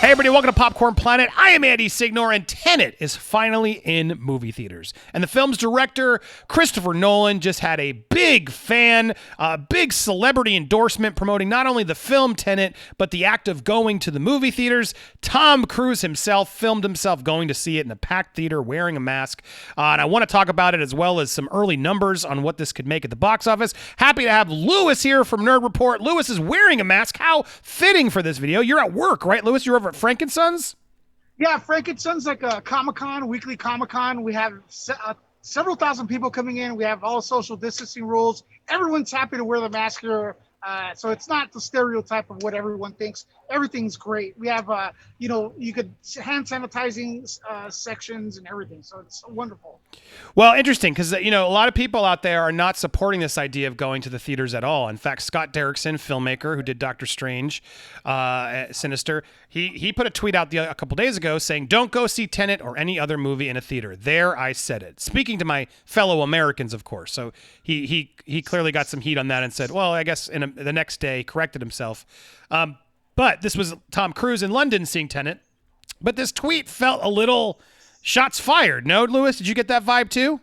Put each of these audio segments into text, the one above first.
Hey everybody, welcome to Popcorn Planet. I am Andy Signor, and Tenet is finally in movie theaters. And the film's director, Christopher Nolan, just had a big big celebrity endorsement promoting not only the film Tenet, but the act of going to the movie theaters. Tom Cruise himself filmed himself going to see it in a packed theater wearing a mask. And I want to talk about it as well as some early numbers on what this could make at the box office. Happy to have Lewis here from Nerd Report. Lewis is wearing a mask. How fitting for this video. You're at work, right, Lewis? You're over at Frankensons? Yeah, Frankensons, like a Comic-Con, weekly Comic-Con. We have several thousand people coming in. We have all social distancing rules. Everyone's happy to wear the mask here. So it's not the stereotype of what everyone thinks. Everything's great. We have, you could hand sanitizing sections and everything. So it's wonderful. Well, interesting, because, a lot of people out there are not supporting this idea of going to the theaters at all. In fact, Scott Derrickson, filmmaker who did Doctor Strange, Sinister, he put a tweet out a couple days ago saying, "Don't go see Tenet or any other movie in a theater." There, I said it. Speaking to my fellow Americans, of course. So he clearly got some heat on that and said, well, I guess the next day corrected himself. But this was Tom Cruise in London seeing Tenet. But this tweet felt a little shots fired. No, Lewis, did you get that vibe too?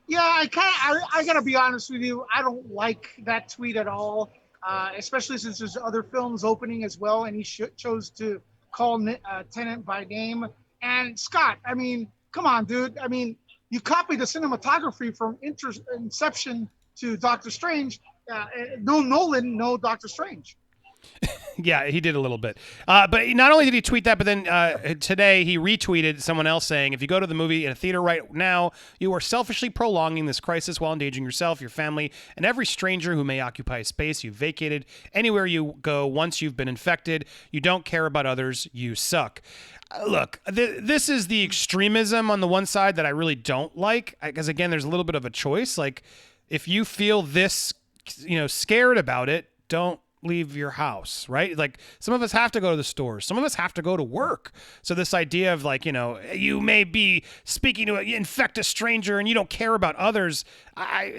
Yeah, I gotta be honest with you. I don't like that tweet at all, especially since there's other films opening as well, and he chose to call Tenet by name. And Scott, I mean, come on, dude. I mean, you copied the cinematography from Inception to Doctor Strange. No Nolan, no Doctor Strange. Yeah, he did a little bit. But not only did he tweet that, but then today he retweeted someone else saying, "If you go to the movie in a theater right now, you are selfishly prolonging this crisis while endangering yourself, your family, and every stranger who may occupy a space you've vacated. Anywhere you go once you've been infected, you don't care about others, you suck." Look, this is the extremism on the one side that I really don't like, because again, there's a little bit of a choice. Like, if you feel this, scared about it, don't leave your house, right? Like, some of us have to go to the stores. Some of us have to go to work. So this idea of you may be speaking to infect a stranger and you don't care about others.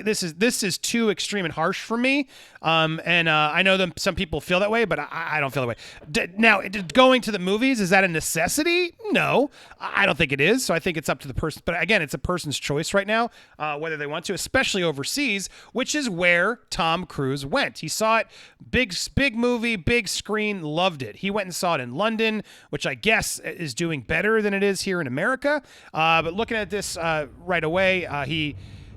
This is too extreme and harsh for me. And I know that some people feel that way, but I don't feel that way. Now, going to the movies, is that a necessity? No, I don't think it is. So I think it's up to the person. But again, it's a person's choice right now, whether they want to, especially overseas, which is where Tom Cruise went. He saw it, big movie, big screen, loved it. He went and saw it in London, which I guess is doing better than it is here in America. But looking at this right away,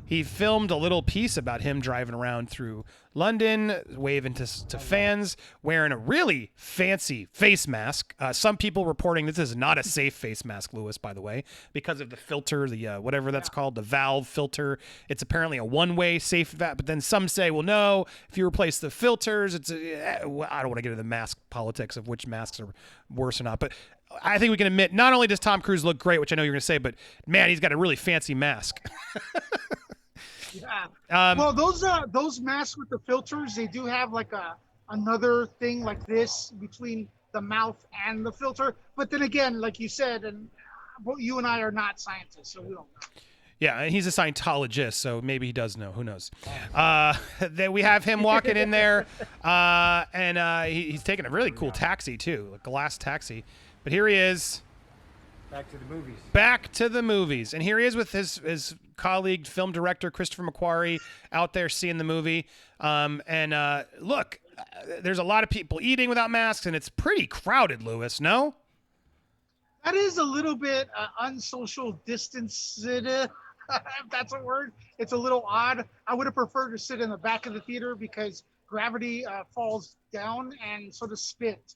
he filmed a little piece about him driving around through London, waving to fans, wearing a really fancy face mask. Some people reporting this is not a safe face mask, Lewis, by the way, because of the filter, the whatever that's called, the valve filter. It's apparently a one-way safe, but then some say, well, no, if you replace the filters, I don't want to get into the mask politics of which masks are worse or not, but I think we can admit, not only does Tom Cruise look great, which I know you're going to say, but man, he's got a really fancy mask. Yeah. Well, those masks with the filters, they do have like another thing like this between the mouth and the filter. But then again, like you said, and you and I are not scientists, so we don't know. Yeah, he's a Scientologist, so maybe he does know. Who knows? Then we have him walking in there, and he's taking a really cool taxi too, a glass taxi. But here he is. Back to the movies. Back to the movies. And here he is with his colleague, film director Christopher McQuarrie, out there seeing the movie. Look, there's a lot of people eating without masks, and it's pretty crowded, Lewis, no? That is a little bit unsocial distance, if that's a word. It's a little odd. I would have preferred to sit in the back of the theater because gravity falls down and sort of spit.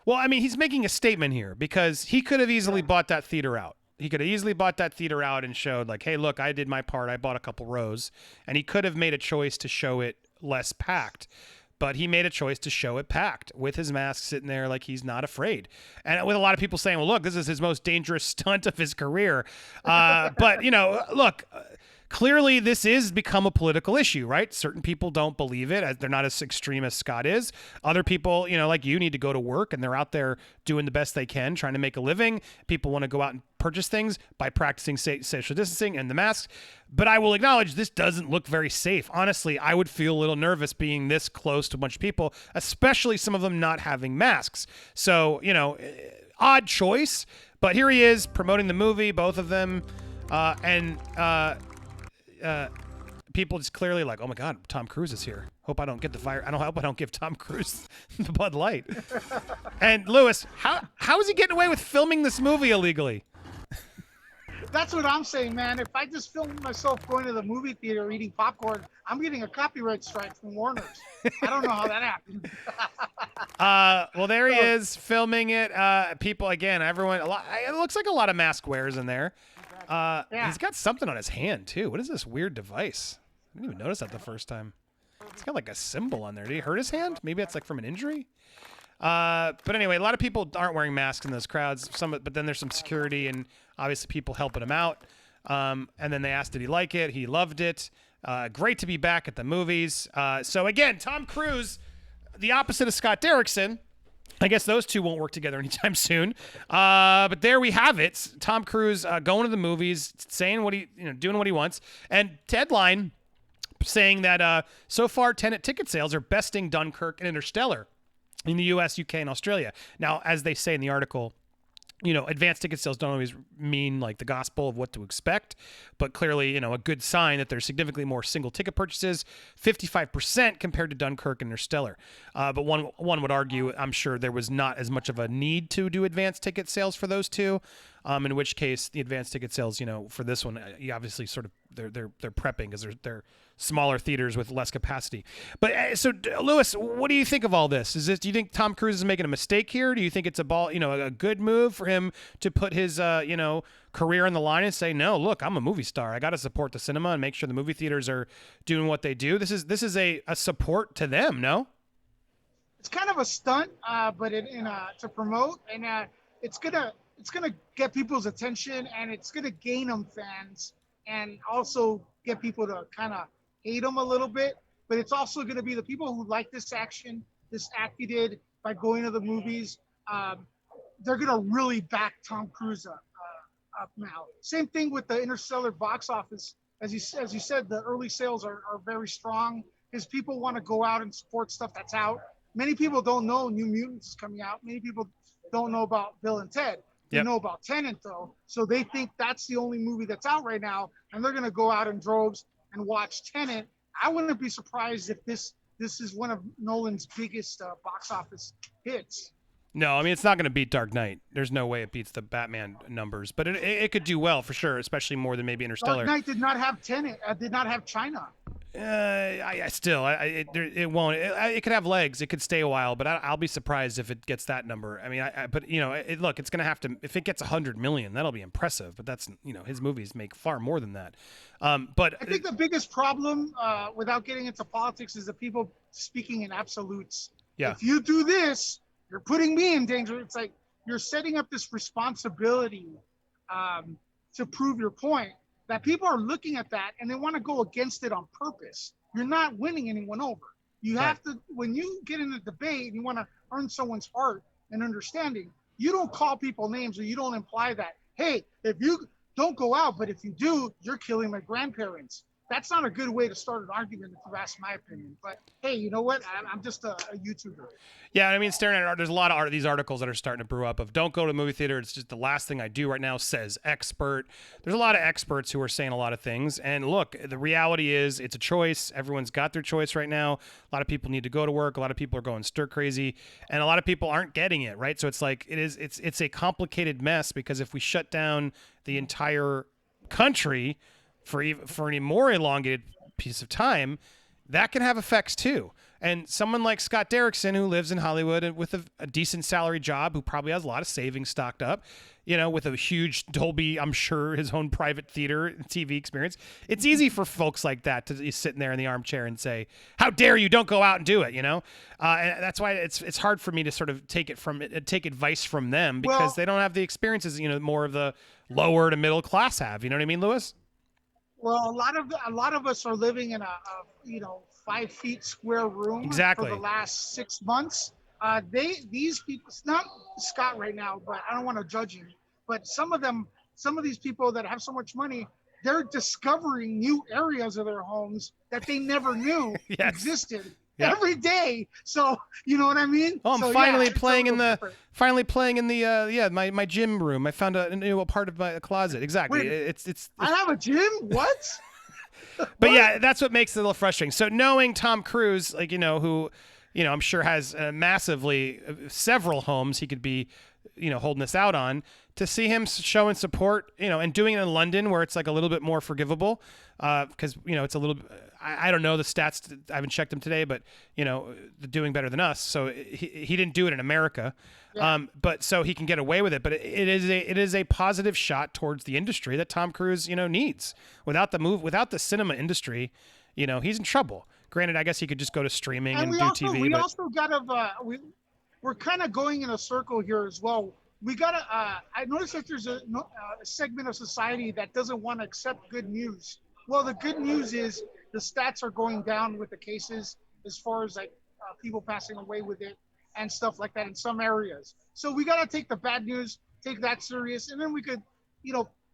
Well, I mean, he's making a statement here because he could have easily bought that theater out. He could have easily bought that theater out and showed like, hey, look, I did my part. I bought a couple rows. And he could have made a choice to show it less packed. But he made a choice to show it packed with his mask sitting there like he's not afraid. And with a lot of people saying, well, look, this is his most dangerous stunt of his career. But, look, clearly this is become a political issue, right? Certain people don't believe it. They're not as extreme as Scott is. Other people, like you, need to go to work, and they're out there doing the best they can, trying to make a living. People want to go out and purchase things by practicing social distancing and the masks. But I will acknowledge this doesn't look very safe. Honestly, I would feel a little nervous being this close to a bunch of people, especially some of them not having masks. So, odd choice. But here he is promoting the movie, both of them. People just clearly like, oh my God, Tom Cruise is here. Hope I don't get the fire. Hope I don't give Tom Cruise the Bud Light. And Lewis, how is he getting away with filming this movie illegally? That's what I'm saying, man. If I just filmed myself going to the movie theater eating popcorn, I'm getting a copyright strike from Warner's. I don't know how that happened. Well, there he is filming it. People, again, everyone, it looks like a lot of mask wearers in there. He's got something on his hand, too. What is this weird device? I didn't even notice that the first time. It's got like a symbol on there. Did he hurt his hand? Maybe that's like from an injury? But anyway, a lot of people aren't wearing masks in those crowds. But then there's some security and obviously people helping him out. And then they asked, did he like it? He loved it. Great to be back at the movies. So again, Tom Cruise, the opposite of Scott Derrickson. I guess those two won't work together anytime soon. But there we have it. Tom Cruise going to the movies, saying doing what he wants. And Deadline saying that so far Tenet ticket sales are besting Dunkirk and Interstellar in the U.S., U.K., and Australia. Now, as they say in the article, advanced ticket sales don't always mean like the gospel of what to expect, but clearly, a good sign that there's significantly more single ticket purchases, 55% compared to Dunkirk and Interstellar. But one would argue, I'm sure there was not as much of a need to do advanced ticket sales for those two. In which case, the advanced ticket sales, for this one, you obviously sort of they're prepping because they're smaller theaters with less capacity. But so, Lewis, what do you think of all this? Do you think Tom Cruise is making a mistake here? Do you think it's a good move for him to put his career on the line and say, no, look, I'm a movie star. I got to support the cinema and make sure the movie theaters are doing what they do. This is a support to them. No, it's kind of a stunt, but to promote, and it's gonna get people's attention, and it's gonna gain them fans, and also get people to kind of hate him a little bit. But it's also gonna be the people who like this act he did by going to the movies. They're gonna really back Tom Cruise up now. Same thing with the Interstellar box office. As you said, the early sales are very strong because people want to go out and support stuff that's out. Many people don't know New Mutants is coming out. Many people don't know about Bill and Ted. They know about Tenet, though, so they think that's the only movie that's out right now, and they're going to go out in droves and watch Tenet. I wouldn't be surprised if this is one of Nolan's biggest box office hits. No, I mean, it's not going to beat Dark Knight. There's no way it beats the Batman numbers, but it could do well for sure, especially more than maybe Interstellar. Dark Knight did not have Tenet. Did not have China. It won't. It could have legs. It could stay a while, but I'll be surprised if it gets that number. I mean, look, it's gonna have to. If it gets 100 million, that'll be impressive. But that's his movies make far more than that. But I think the biggest problem, without getting into politics, is the people speaking in absolutes. Yeah. If you do this, you're putting me in danger. It's like you're setting up this responsibility to prove your point. That people are looking at that and they want to go against it on purpose. You're not winning anyone over. You have to, when you get in a debate and you want to earn someone's heart and understanding, you don't call people names, or you don't imply that, hey, if you don't go out, but if you do, you're killing my grandparents. That's not a good way to start an argument, if you ask my opinion. But hey, you know what? I'm just a YouTuber. Yeah, I mean, staring at there's a lot of these articles that are starting to brew up of don't go to a movie theater. It's just the last thing I do right now, says expert. There's a lot of experts who are saying a lot of things. And look, the reality is it's a choice. Everyone's got their choice right now. A lot of people need to go to work. A lot of people are going stir crazy, and a lot of people aren't getting it, right? So it's like it's a complicated mess, because if we shut down the entire country for any more elongated piece of time, that can have effects too. And someone like Scott Derrickson, who lives in Hollywood and with a decent salary job, who probably has a lot of savings stocked up, with a huge Dolby, I'm sure, his own private theater and TV experience, it's easy for folks like that to be sitting there in the armchair and say, how dare you, don't go out and do it, And that's why it's hard for me to sort of take advice from them, because they don't have the experiences, more of the lower to middle class have. You know what I mean, Lewis? Well, a lot of us are living in a 5 feet square room Exactly. for the last 6 months. These people, it's not Scott right now, but I don't want to judge him. But some of these people that have so much money, they're discovering new areas of their homes that they never knew Yes. existed Yep. every day. So you know what I mean? Oh, I'm So, finally it's a playing in little the different. my gym room. I found a part of my closet. Exactly. Wait. It's I have a gym. What? But yeah, that's what makes it a little frustrating. So knowing Tom Cruise, like, who, I'm sure has massively several homes he could be, holding this out on, to see him showing support, and doing it in London where it's like a little bit more forgivable, because, it's a little, I don't know the stats. I haven't checked them today, but, they're doing better than us. So he didn't do it in America. Yeah. But so he can get away with it. But it is a positive shot towards the industry that Tom Cruise, needs. Without the cinema industry, he's in trouble. Granted, I guess he could just go to streaming and do TV. We but also gotta we're kind of going in a circle here as well. We gotta. I noticed that there's a segment of society that doesn't want to accept good news. Well, the good news is the stats are going down with the cases as far as like people passing away with it and stuff like that in some areas. So we gotta take the bad news, take that serious, and then we could,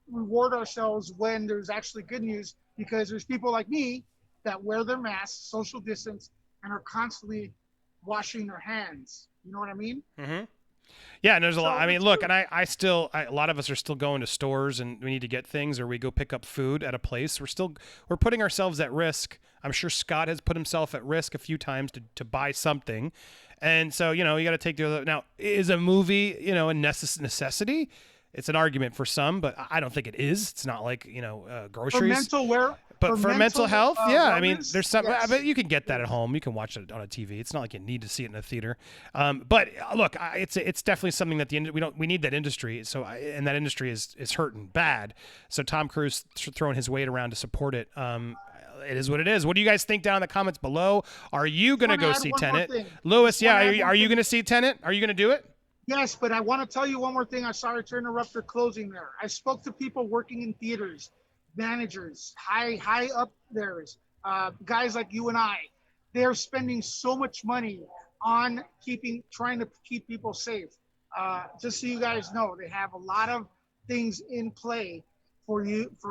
reward ourselves when there's actually good news, because there's people like me that wear their masks, social distance, and are constantly washing their hands. You know what I mean? Mm-hmm. Yeah, and there's a lot. So I mean, it's look, good. and a lot of us are still going to stores and we need to get things, or we go pick up food at a place. We're putting ourselves at risk. I'm sure Scott has put himself at risk a few times to buy something. And so, you got to take the other. Now, is a movie, a necessity? It's an argument for some, but I don't think it is. It's not like, For groceries. mental But for mental health, yeah, I mean, wellness, there's some. yes. But you can get that at home. You can watch it on a TV. It's not like you need to see it in a theater. But look, it's definitely something that we need that industry. So and that industry is hurting bad. So Tom Cruise throwing his weight around to support it. It is what it is. What do you guys think down in the comments below? Are you gonna Wanna go add see one more Tenet, thing. Lewis? Yeah, Wanna add are one you thing. gonna see Tenet? Are you gonna do it? Yes, but I want to tell you one more thing. I'm sorry to interrupt your closing there. I spoke to people working in theaters, managers, high up there's guys like you and I. They're spending so much money on trying to keep people safe. Just so you guys know, they have a lot of things in play for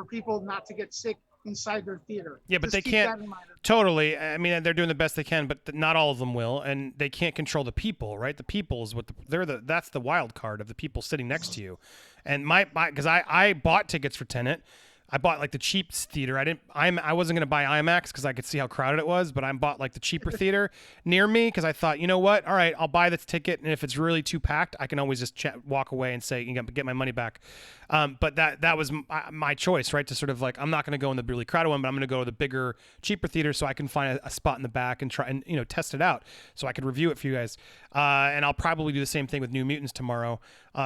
people not to get sick inside their theater. Yeah, but Just they keep can't that in mind. totally. I mean, they're doing the best they can, but not all of them will, and they can't control the people, right? The people is that's the wild card of the people sitting next to you. And because I bought tickets for Tenet. I bought like the cheap theater. I wasn't gonna buy IMAX because I could see how crowded it was, but I bought like the cheaper theater near me because I thought, you know what? All right, I'll buy this ticket, and if it's really too packed, I can always just walk away and say, get my money back. But that was my choice, right? To sort of like, I'm not gonna go in the really crowded one, but I'm gonna go to the bigger, cheaper theater so I can find a spot in the back and try and test it out so I could review it for you guys. And I'll probably do the same thing with New Mutants tomorrow.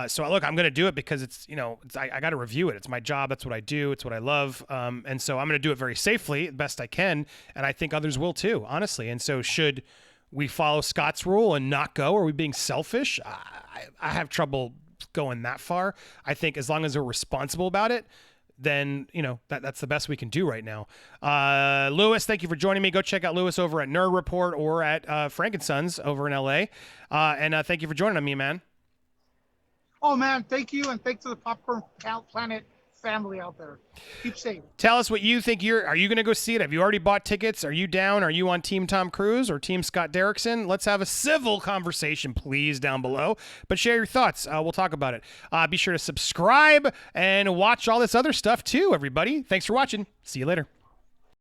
So look, I'm gonna do it because I got to review it. It's my job. That's what I do. It's what I love. And so I'm gonna do it very safely, the best I can, and I think others will too, honestly. And so should we follow Scott's rule and not go? Are we being selfish? I have trouble going that far. I think as long as we're responsible about it, then that's the best we can do right now. Lewis, thank you for joining me. Go check out Lewis over at Nerd Report or at Frankensons over in LA. And thank you for joining me, man. Oh man, thank you, and thanks to the Popcorn Planet family out there. Keep safe. Tell us what you think. Are you going to go see it? Have you already bought tickets? Are you down? Are you on Team Tom Cruise or Team Scott Derrickson? Let's have a civil conversation, please, down below. But share your thoughts. We'll talk about it. Be sure to subscribe and watch all this other stuff too, everybody. Thanks for watching. See you later.